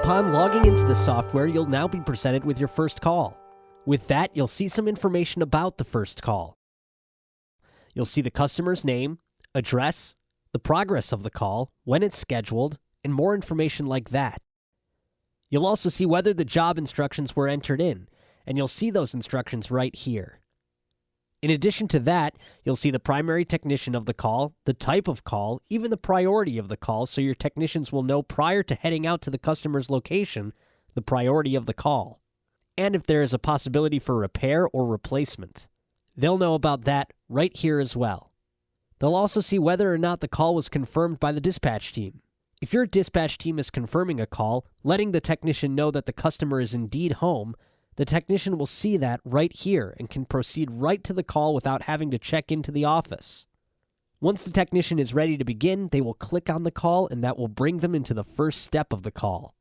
Upon logging into the software, you'll now be presented with your first call. With that, you'll see some information about the first call. You'll see the customer's name, address, the progress of the call, when it's scheduled, and more information like that. You'll also see whether the job instructions were entered in, and you'll see those instructions right here. In addition to that, you'll see the primary technician of the call, the type of call, even the priority of the call, so your technicians will know prior to heading out to the customer's location the priority of the call, and if there is a possibility for repair or replacement. They'll know about that right here as well. They'll also see whether or not the call was confirmed by the dispatch team. If your dispatch team is confirming a call, letting the technician know that the customer is indeed home, the technician will see that right here and can proceed right to the call without having to check into the office. Once the technician is ready to begin, they will click on the call, and that will bring them into the first step of the call.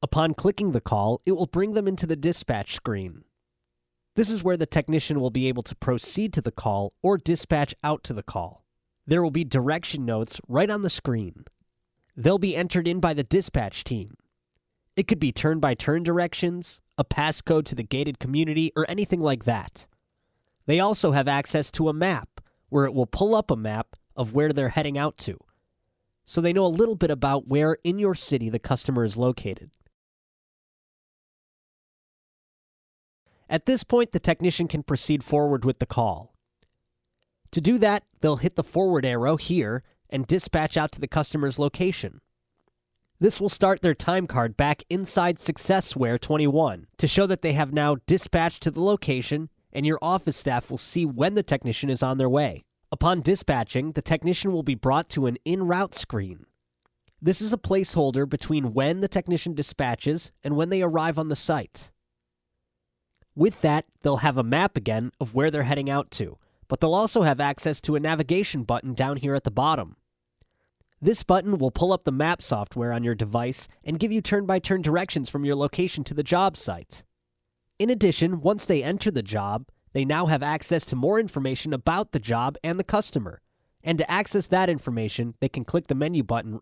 Upon clicking the call, it will bring them into the dispatch screen. This is where the technician will be able to proceed to the call or dispatch out to the call. There will be direction notes right on the screen. They'll be entered in by the dispatch team. It could be turn-by-turn directions, a passcode to the gated community, or anything like that. They also have access to a map, where it will pull up a map of where they're heading out to, so they know a little bit about where in your city the customer is located. At this point, the technician can proceed forward with the call. To do that, they'll hit the forward arrow here and dispatch out to the customer's location. This will start their time card back inside SWRemote to show that they have now dispatched to the location, and your office staff will see when the technician is on their way. Upon dispatching, the technician will be brought to an en route screen. This is a placeholder between when the technician dispatches and when they arrive on the site. With that, they'll have a map again of where they're heading out to, but they'll also have access to a navigation button down here at the bottom. This button will pull up the map software on your device and give you turn-by-turn directions from your location to the job site. In addition, once they enter the job, they now have access to more information about the job and the customer. And to access that information, they can click the menu button.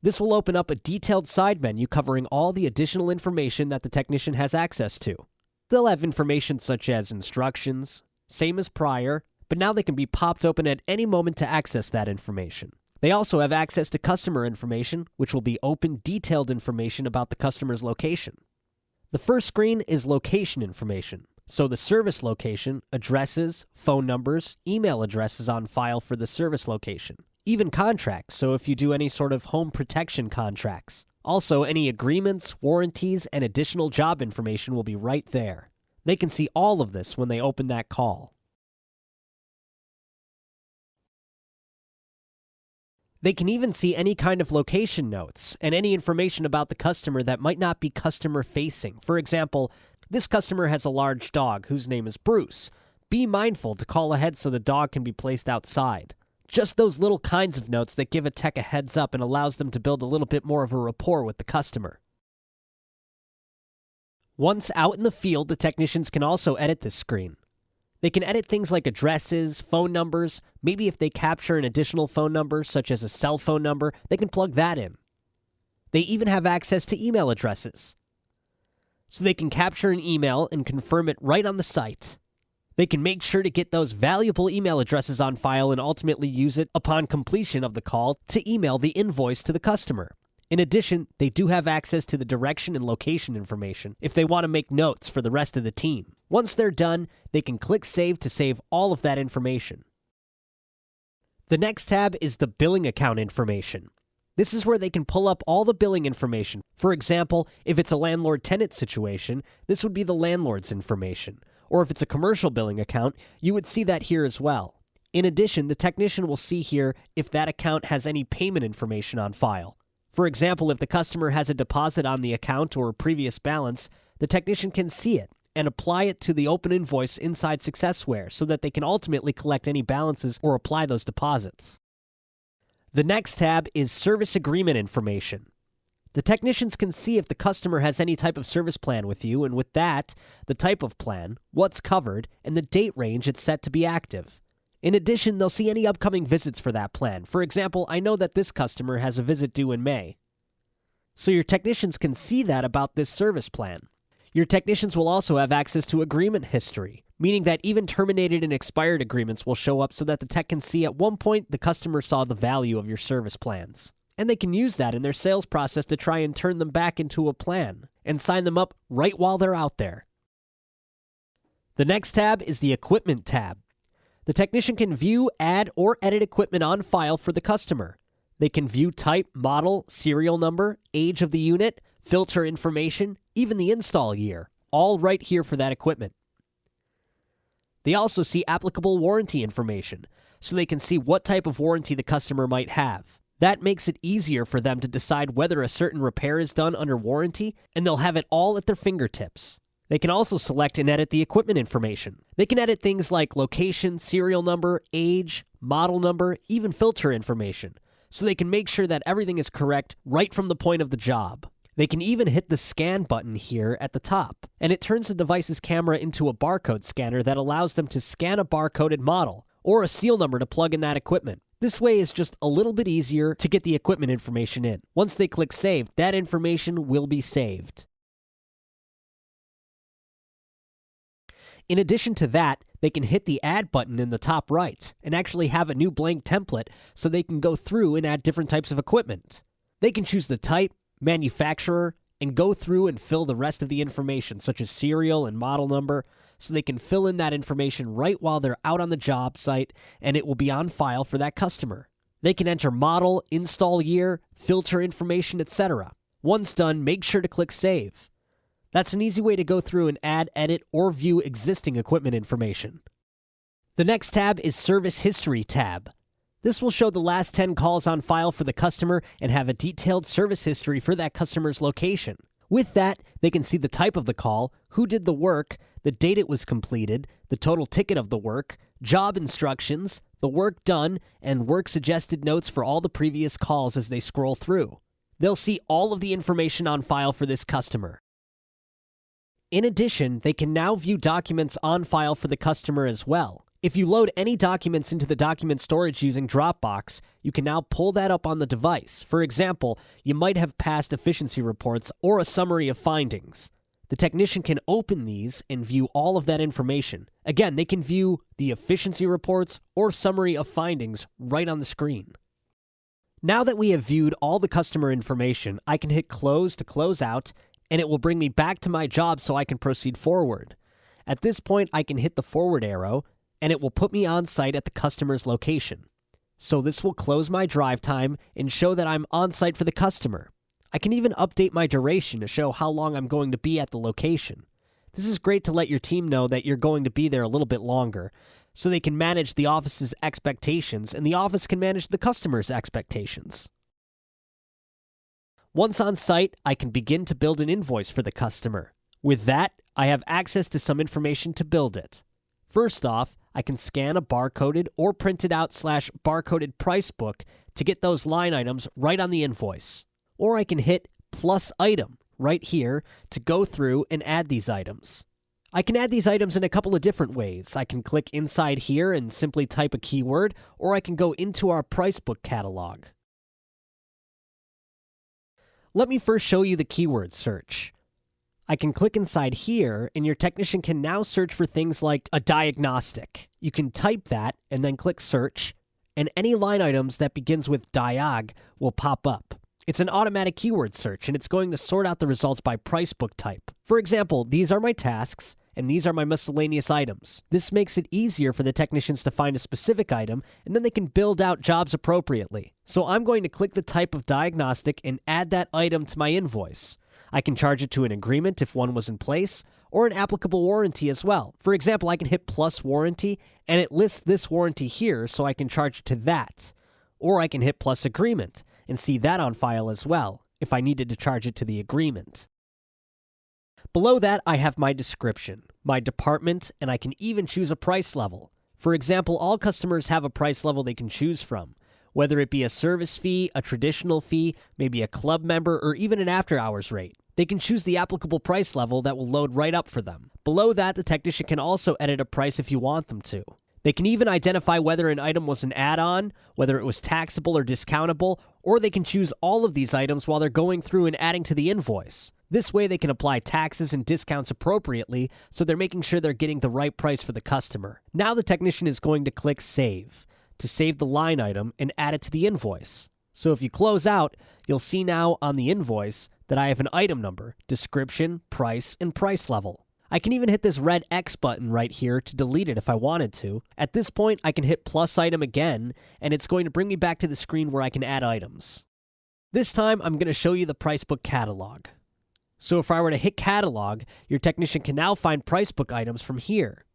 This will open up a detailed side menu covering all the additional information that the technician has access to. They'll have information such as instructions, same as prior, but now they can be popped open at any moment to access that information. They also have access to customer information, which will be open, detailed information about the customer's location. The first screen is location information, so the service location, addresses, phone numbers, email addresses on file for the service location, even contracts, so if you do any sort of home protection contracts. Also, any agreements, warranties, and additional job information will be right there. They can see all of this when they open that call. They can even see any kind of location notes and any information about the customer that might not be customer-facing. For example, this customer has a large dog whose name is Bruce. Be mindful to call ahead so the dog can be placed outside. Just those little kinds of notes that give a tech a heads up and allows them to build a little bit more of a rapport with the customer. Once out in the field, the technicians can also edit this screen. They can edit things like addresses, phone numbers. Maybe if they capture an additional phone number, such as a cell phone number, they can plug that in. They even have access to email addresses. So they can capture an email and confirm it right on the site. They can make sure to get those valuable email addresses on file and ultimately use it upon completion of the call to email the invoice to the customer. In addition, they do have access to the direction and location information if they want to make notes for the rest of the team. Once they're done, they can click Save to save all of that information. The next tab is the billing account information. This is where they can pull up all the billing information. For example, if it's a landlord-tenant situation, this would be the landlord's information. Or if it's a commercial billing account, you would see that here as well. In addition, the technician will see here if that account has any payment information on file. For example, if the customer has a deposit on the account or a previous balance, the technician can see it and apply it to the open invoice inside SWRemote so that they can ultimately collect any balances or apply those deposits. The next tab is service agreement information. The technicians can see if the customer has any type of service plan with you, and with that, the type of plan, what's covered, and the date range it's set to be active. In addition, they'll see any upcoming visits for that plan. For example, I know that this customer has a visit due in May. So your technicians can see that about this service plan. Your technicians will also have access to agreement history, meaning that even terminated and expired agreements will show up so that the tech can see at one point the customer saw the value of your service plans. And they can use that in their sales process to try and turn them back into a plan and sign them up right while they're out there. The next tab is the Equipment tab. The technician can view, add, or edit equipment on file for the customer. They can view type, model, serial number, age of the unit, filter information, even the install year, all right here for that equipment. They also see applicable warranty information, so they can see what type of warranty the customer might have. That makes it easier for them to decide whether a certain repair is done under warranty, and they'll have it all at their fingertips. They can also select and edit the equipment information. They can edit things like location, serial number, age, model number, even filter information, so they can make sure that everything is correct right from the point of the job. They can even hit the scan button here at the top, and it turns the device's camera into a barcode scanner that allows them to scan a barcoded model or a seal number to plug in that equipment. This way is just a little bit easier to get the equipment information in. Once they click save, that information will be saved. In addition to that, they can hit the Add button in the top right and actually have a new blank template so they can go through and add different types of equipment. They can choose the type, manufacturer, and go through and fill the rest of the information, such as serial and model number, so they can fill in that information right while they're out on the job site, and it will be on file for that customer. They can enter model, install year, filter information, etc. Once done, make sure to click Save. That's an easy way to go through and add, edit, or view existing equipment information. The next tab is Service History tab. This will show the last 10 calls on file for the customer and have a detailed service history for that customer's location. With that, they can see the type of the call, who did the work, the date it was completed, the total ticket of the work, job instructions, the work done, and work suggested notes for all the previous calls as they scroll through. They'll see all of the information on file for this customer. In addition, they can now view documents on file for the customer as well. If you load any documents into the document storage using Dropbox, you can now pull that up on the device. For example, you might have past efficiency reports or a summary of findings. The technician can open these and view all of that information. Again, they can view the efficiency reports or summary of findings right on the screen. Now that we have viewed all the customer information, I can hit close to close out, and it will bring me back to my job so I can proceed forward. At this point, I can hit the forward arrow, and it will put me on site at the customer's location. So this will close my drive time and show that I'm on site for the customer. I can even update my duration to show how long I'm going to be at the location. This is great to let your team know that you're going to be there a little bit longer, so they can manage the office's expectations and the office can manage the customer's expectations. Once on site, I can begin to build an invoice for the customer. With that, I have access to some information to build it. First off, I can scan a barcoded or printed out /barcoded price book to get those line items right on the invoice. Or I can hit plus item right here to go through and add these items. I can add these items in a couple of different ways. I can click inside here and simply type a keyword, or I can go into our price book catalog. Let me first show you the keyword search. I can click inside here, and your technician can now search for things like a diagnostic. You can type that and then click search, and any line items that begins with diag will pop up. It's an automatic keyword search, and it's going to sort out the results by price book type. For example, these are my tasks, and these are my miscellaneous items. This makes it easier for the technicians to find a specific item, and then they can build out jobs appropriately. So I'm going to click the type of diagnostic and add that item to my invoice. I can charge it to an agreement if one was in place, or an applicable warranty as well. For example, I can hit plus warranty, and it lists this warranty here, so I can charge it to that. Or I can hit plus agreement, and see that on file as well, if I needed to charge it to the agreement. Below that, I have my description, my department, and I can even choose a price level. For example, all customers have a price level they can choose from, whether it be a service fee, a traditional fee, maybe a club member, or even an after-hours rate. They can choose the applicable price level that will load right up for them. Below that, the technician can also edit a price if you want them to. They can even identify whether an item was an add-on, whether it was taxable or discountable, or they can choose all of these items while they're going through and adding to the invoice. This way they can apply taxes and discounts appropriately, so they're making sure they're getting the right price for the customer. Now the technician is going to click Save to save the line item and add it to the invoice. So if you close out, you'll see now on the invoice that I have an item number, description, price, and price level. I can even hit this red X button right here to delete it if I wanted to. At this point, I can hit plus item again, and it's going to bring me back to the screen where I can add items. This time, I'm going to show you the Pricebook catalog. So if I were to hit catalog, your technician can now find Pricebook items from here.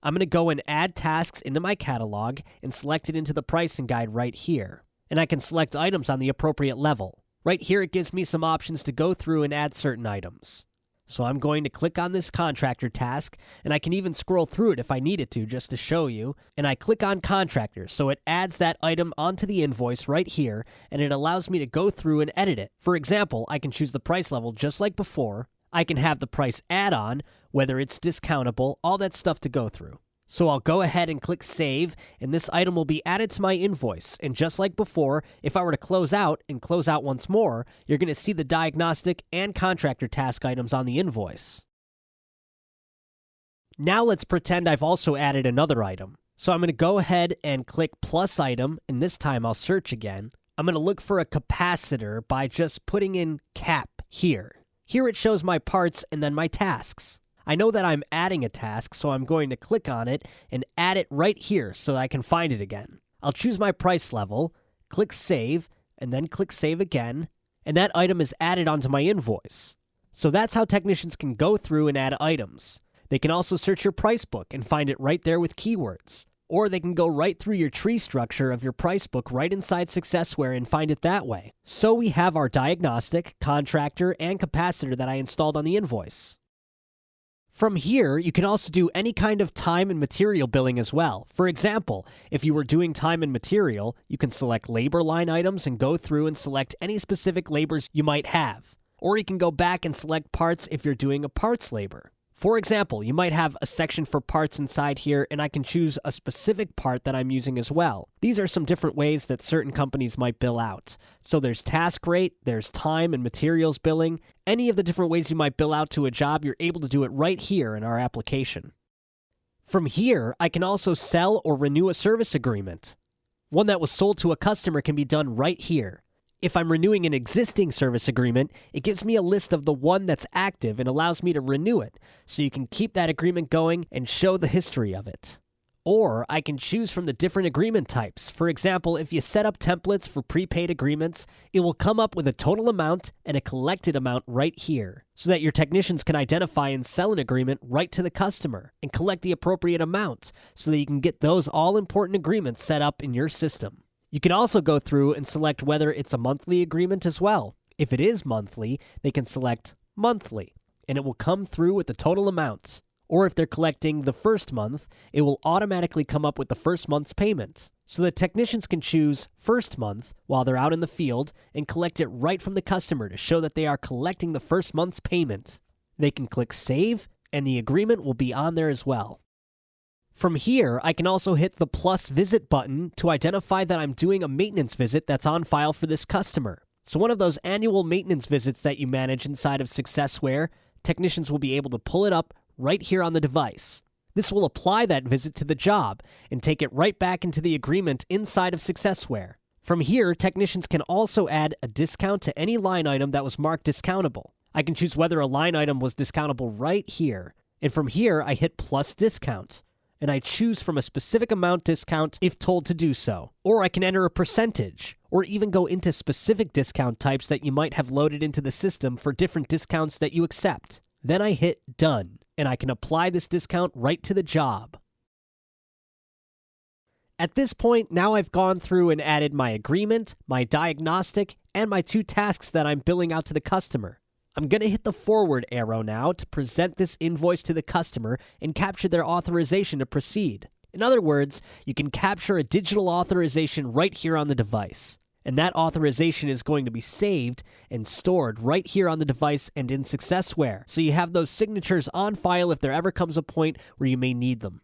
I'm going to go and add tasks into my catalog and select it into the pricing guide right here. And I can select items on the appropriate level. Right here, it gives me some options to go through and add certain items. So I'm going to click on this contractor task, and I can even scroll through it if I needed to just to show you. And I click on contractors, so it adds that item onto the invoice right here, and it allows me to go through and edit it. For example, I can choose the price level just like before. I can have the price add-on, whether it's discountable, all that stuff to go through. So I'll go ahead and click Save, and this item will be added to my invoice. And just like before, if I were to close out and close out once more, you're going to see the diagnostic and contractor task items on the invoice. Now let's pretend I've also added another item. So I'm going to go ahead and click plus item, and this time I'll search again. I'm going to look for a capacitor by just putting in cap here. Here it shows my parts and then my tasks. I know that I'm adding a task, so I'm going to click on it and add it right here so that I can find it again. I'll choose my price level, click Save, and then click Save again, and that item is added onto my invoice. So that's how technicians can go through and add items. They can also search your price book and find it right there with keywords. Or they can go right through your tree structure of your price book right inside SWRemote and find it that way. So we have our diagnostic, contractor, and capacitor that I installed on the invoice. From here, you can also do any kind of time and material billing as well. For example, if you were doing time and material, you can select labor line items and go through and select any specific labors you might have. Or you can go back and select parts if you're doing a parts labor. For example, you might have a section for parts inside here, and I can choose a specific part that I'm using as well. These are some different ways that certain companies might bill out. So there's task rate, there's time and materials billing. Any of the different ways you might bill out to a job, you're able to do it right here in our application. From here, I can also sell or renew a service agreement. One that was sold to a customer can be done right here. If I'm renewing an existing service agreement, it gives me a list of the one that's active and allows me to renew it, so you can keep that agreement going and show the history of it. Or I can choose from the different agreement types. For example, if you set up templates for prepaid agreements, it will come up with a total amount and a collected amount right here, so that your technicians can identify and sell an agreement right to the customer and collect the appropriate amount, so that you can get those all-important agreements set up in your system. You can also go through and select whether it's a monthly agreement as well. If it is monthly, they can select monthly, and it will come through with the total amounts. Or if they're collecting the first month, it will automatically come up with the first month's payment. So the technicians can choose first month while they're out in the field and collect it right from the customer to show that they are collecting the first month's payment. They can click Save, and the agreement will be on there as well. From here, I can also hit the plus visit button to identify that I'm doing a maintenance visit that's on file for this customer. So one of those annual maintenance visits that you manage inside of SWRe, technicians will be able to pull it up right here on the device. This will apply that visit to the job and take it right back into the agreement inside of SWRe. From here, technicians can also add a discount to any line item that was marked discountable. I can choose whether a line item was discountable right here. And from here, I hit plus discount, and I choose from a specific amount discount if told to do so. Or I can enter a percentage, or even go into specific discount types that you might have loaded into the system for different discounts that you accept. Then I hit Done, and I can apply this discount right to the job. At this point, now I've gone through and added my agreement, my diagnostic, and my 2 tasks that I'm billing out to the customer. I'm going to hit the forward arrow now to present this invoice to the customer and capture their authorization to proceed. In other words, you can capture a digital authorization right here on the device. And that authorization is going to be saved and stored right here on the device and in SWRe. So you have those signatures on file if there ever comes a point where you may need them.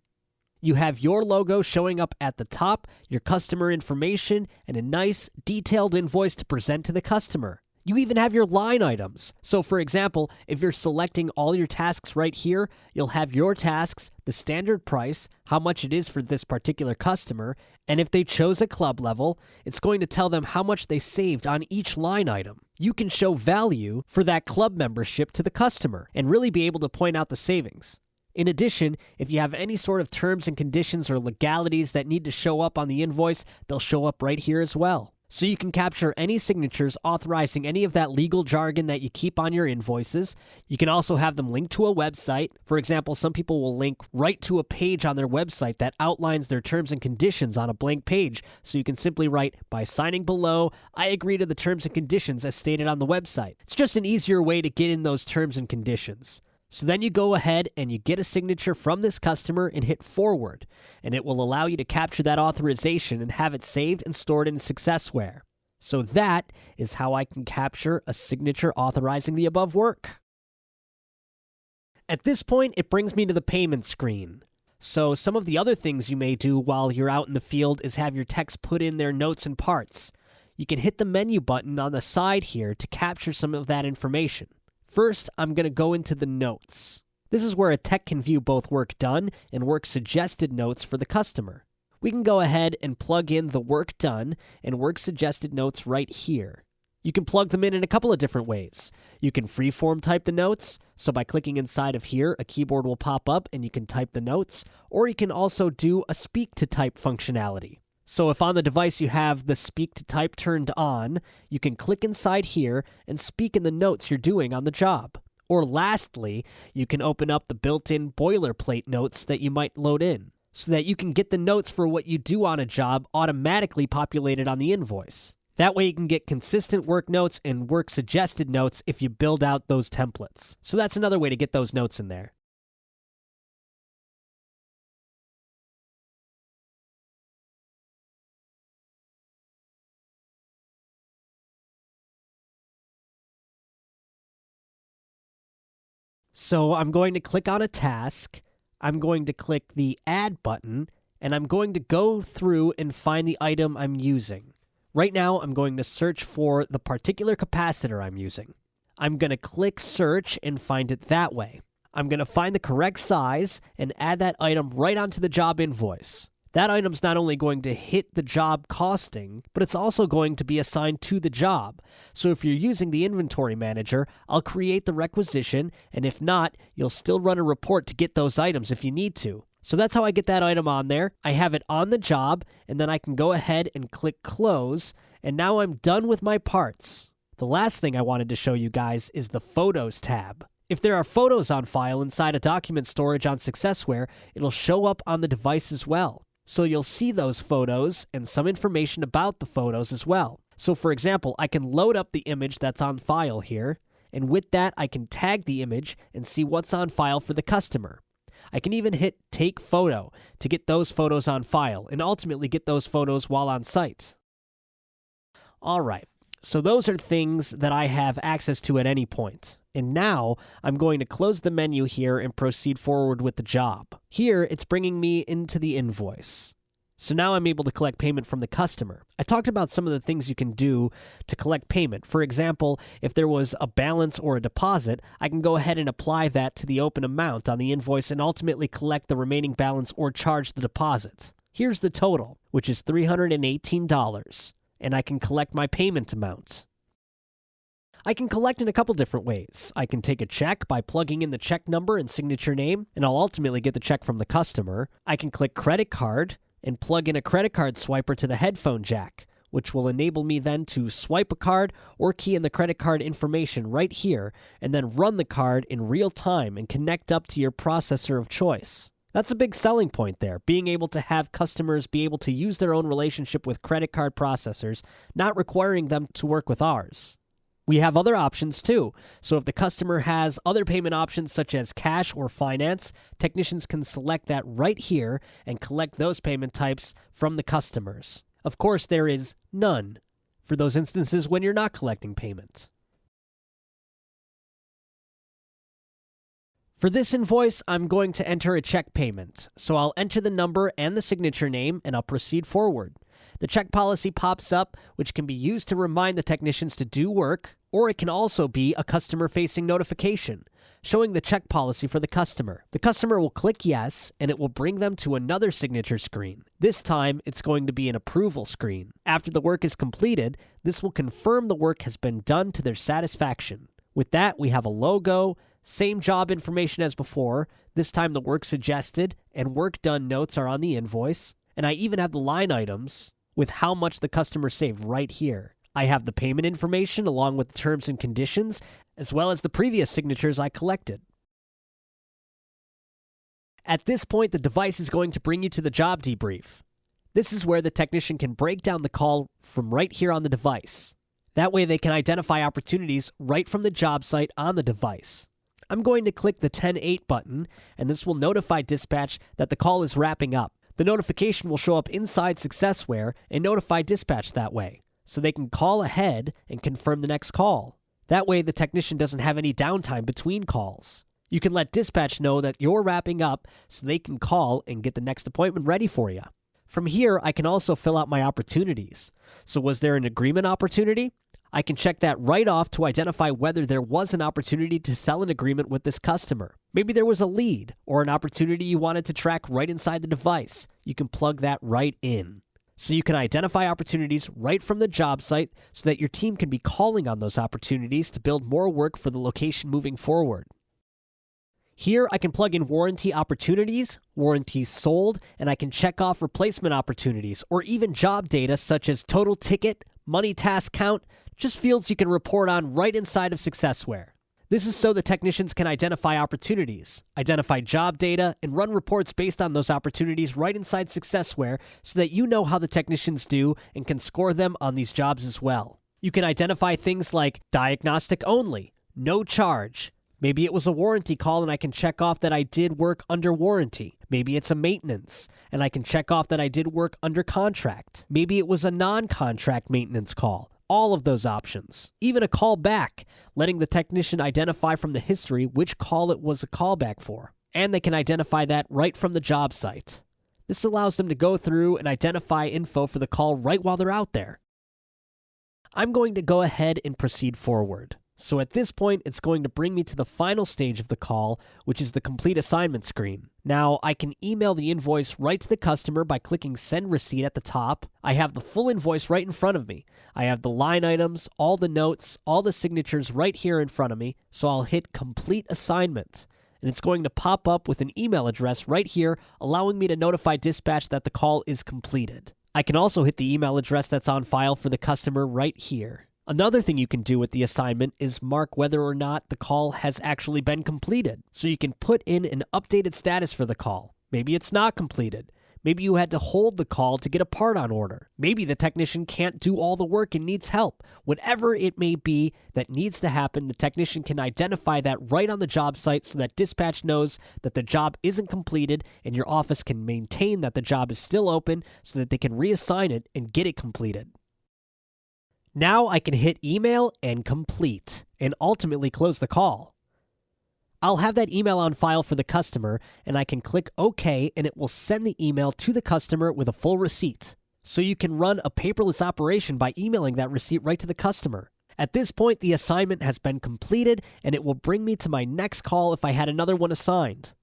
You have your logo showing up at the top, your customer information, and a nice, detailed invoice to present to the customer. You even have your line items. So for example, if you're selecting all your tasks right here, you'll have your tasks, the standard price, how much it is for this particular customer, and if they chose a club level, it's going to tell them how much they saved on each line item. You can show value for that club membership to the customer and really be able to point out the savings. In addition, if you have any sort of terms and conditions or legalities that need to show up on the invoice, they'll show up right here as well. So you can capture any signatures authorizing any of that legal jargon that you keep on your invoices. You can also have them linked to a website. For example, some people will link right to a page on their website that outlines their terms and conditions on a blank page. So you can simply write, by signing below, I agree to the terms and conditions as stated on the website. It's just an easier way to get in those terms and conditions. So then you go ahead and you get a signature from this customer and hit forward, and it will allow you to capture that authorization and have it saved and stored in SWRemote. So that is how I can capture a signature authorizing the above work. At this point, it brings me to the payment screen. So some of the other things you may do while you're out in the field is have your techs put in their notes and parts. You can hit the menu button on the side here to capture some of that information. First, I'm going to go into the notes. This is where a tech can view both work done and work suggested notes for the customer. We can go ahead and plug in the work done and work suggested notes right here. You can plug them in a couple of different ways. You can freeform type the notes, so by clicking inside of here, a keyboard will pop up and you can type the notes, or you can also do a speak to type functionality. So if on the device you have the speak to type turned on, you can click inside here and speak in the notes you're doing on the job. Or lastly, you can open up the built-in boilerplate notes that you might load in, so that you can get the notes for what you do on a job automatically populated on the invoice. That way you can get consistent work notes and work suggested notes if you build out those templates. So that's another way to get those notes in there. So I'm going to click on a task, I'm going to click the Add button, and I'm going to go through and find the item I'm using. Right now, I'm going to search for the particular capacitor I'm using. I'm going to click Search and find it that way. I'm going to find the correct size and add that item right onto the job invoice. That item's not only going to hit the job costing, but it's also going to be assigned to the job. So if you're using the inventory manager, I'll create the requisition, and if not, you'll still run a report to get those items if you need to. So that's how I get that item on there. I have it on the job, and then I can go ahead and click Close, and now I'm done with my parts. The last thing I wanted to show you guys is the Photos tab. If there are photos on file inside a document storage on SWRemote, it'll show up on the device as well. So you'll see those photos and some information about the photos as well. So for example, I can load up the image that's on file here, and with that I can tag the image and see what's on file for the customer. I can even hit Take Photo to get those photos on file and ultimately get those photos while on site. Alright, so those are things that I have access to at any point. And now I'm going to close the menu here and proceed forward with the job. Here, it's bringing me into the invoice. So now I'm able to collect payment from the customer. I talked about some of the things you can do to collect payment. For example, if there was a balance or a deposit, I can go ahead and apply that to the open amount on the invoice and ultimately collect the remaining balance or charge the deposit. Here's the total, which is $318, and I can collect my payment amount. I can collect in a couple different ways. I can take a check by plugging in the check number and signature name, and I'll ultimately get the check from the customer. I can click credit card and plug in a credit card swiper to the headphone jack, which will enable me then to swipe a card or key in the credit card information right here, and then run the card in real time and connect up to your processor of choice. That's a big selling point there, being able to have customers be able to use their own relationship with credit card processors, not requiring them to work with ours. We have other options too. So if the customer has other payment options such as cash or finance, technicians can select that right here and collect those payment types from the customers. Of course, there is none for those instances when you're not collecting payment. For this invoice, I'm going to enter a check payment. So I'll enter the number and the signature name, and I'll proceed forward. The check policy pops up, which can be used to remind the technicians to do work, or it can also be a customer-facing notification, showing the check policy for the customer. The customer will click yes, and it will bring them to another signature screen. This time, it's going to be an approval screen. After the work is completed, this will confirm the work has been done to their satisfaction. With that, we have a logo, same job information as before. This time the work suggested and work done notes are on the invoice. And I even have the line items with how much the customer saved right here. I have the payment information along with the terms and conditions, as well as the previous signatures I collected. At this point, the device is going to bring you to the job debrief. This is where the technician can break down the call from right here on the device. That way they can identify opportunities right from the job site on the device. I'm going to click the 10-8 button, and this will notify dispatch that the call is wrapping up. The notification will show up inside SWRemote and notify dispatch that way, so they can call ahead and confirm the next call. That way the technician doesn't have any downtime between calls. You can let dispatch know that you're wrapping up so they can call and get the next appointment ready for you. From here, I can also fill out my opportunities. So was there an agreement opportunity? I can check that right off to identify whether there was an opportunity to sell an agreement with this customer. Maybe there was a lead or an opportunity you wanted to track right inside the device. You can plug that right in. So you can identify opportunities right from the job site so that your team can be calling on those opportunities to build more work for the location moving forward. Here, I can plug in warranty opportunities, warranties sold, and I can check off replacement opportunities or even job data such as total ticket, money task count, just fields you can report on right inside of SWRemote. This is so the technicians can identify opportunities, identify job data, and run reports based on those opportunities right inside SWRemote so that you know how the technicians do and can score them on these jobs as well. You can identify things like diagnostic only, no charge. Maybe it was a warranty call and I can check off that I did work under warranty. Maybe it's a maintenance and I can check off that I did work under contract. Maybe it was a non-contract maintenance call. All of those options. Even a call back, letting the technician identify from the history which call it was a callback for. And they can identify that right from the job site. This allows them to go through and identify info for the call right while they're out there. I'm going to go ahead and proceed forward. So at this point, it's going to bring me to the final stage of the call, which is the complete assignment screen. Now, I can email the invoice right to the customer by clicking Send Receipt at the top. I have the full invoice right in front of me. I have the line items, all the notes, all the signatures right here in front of me, so I'll hit Complete Assignment. And it's going to pop up with an email address right here, allowing me to notify dispatch that the call is completed. I can also hit the email address that's on file for the customer right here. Another thing you can do with the assignment is mark whether or not the call has actually been completed. So you can put in an updated status for the call. Maybe it's not completed. Maybe you had to hold the call to get a part on order. Maybe the technician can't do all the work and needs help. Whatever it may be that needs to happen, the technician can identify that right on the job site so that dispatch knows that the job isn't completed and your office can maintain that the job is still open so that they can reassign it and get it completed. Now I can hit email and complete and ultimately close the call. I'll have that email on file for the customer and I can click OK and it will send the email to the customer with a full receipt. So you can run a paperless operation by emailing that receipt right to the customer. At this point, the assignment has been completed and it will bring me to my next call if I had another one assigned.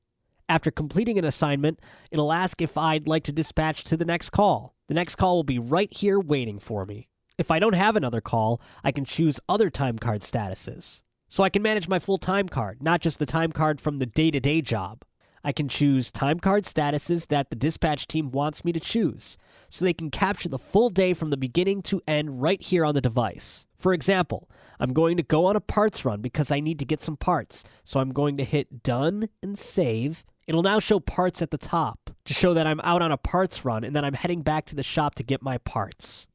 After completing an assignment, it'll ask if I'd like to dispatch to the next call. The next call will be right here waiting for me. If I don't have another call, I can choose other time card statuses. So I can manage my full time card, not just the time card from the day-to-day job. I can choose time card statuses that the dispatch team wants me to choose, so they can capture the full day from the beginning to end right here on the device. For example, I'm going to go on a parts run because I need to get some parts, so I'm going to hit Done and Save. It'll now show parts at the top to show that I'm out on a parts run and that I'm heading back to the shop to get my parts.